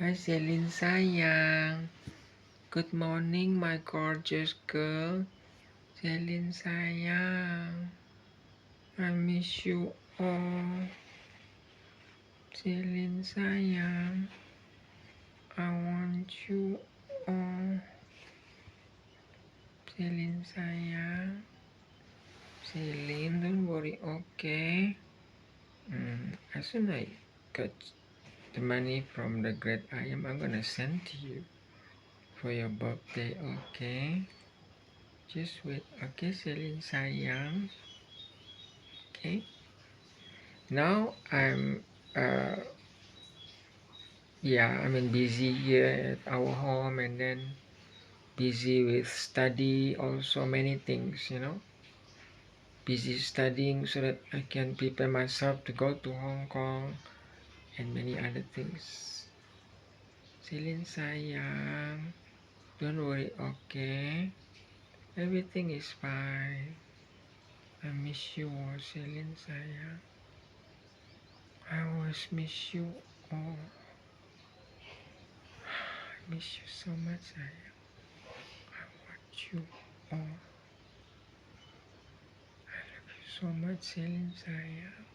Hi, Celine sayang. Good morning, my gorgeous girl. Celine sayang. I miss you all. Celine sayang. I want you all. Celine sayang. Celine, don't worry, okay? As soon as I get the money from the Great IM, I'm gonna send to you for your birthday, okay? Just wait, okay, Celine sayang. Okay. Now I'm busy here at our home, and then busy with study, also many things, busy studying so that I can prepare myself to go to Hong Kong and many other things. Celine sayang, don't worry, okay? Everything is fine. I miss you all, Celine sayang. I always miss you all. I miss you so much, sayang. I want you all. I love you so much, Celine sayang.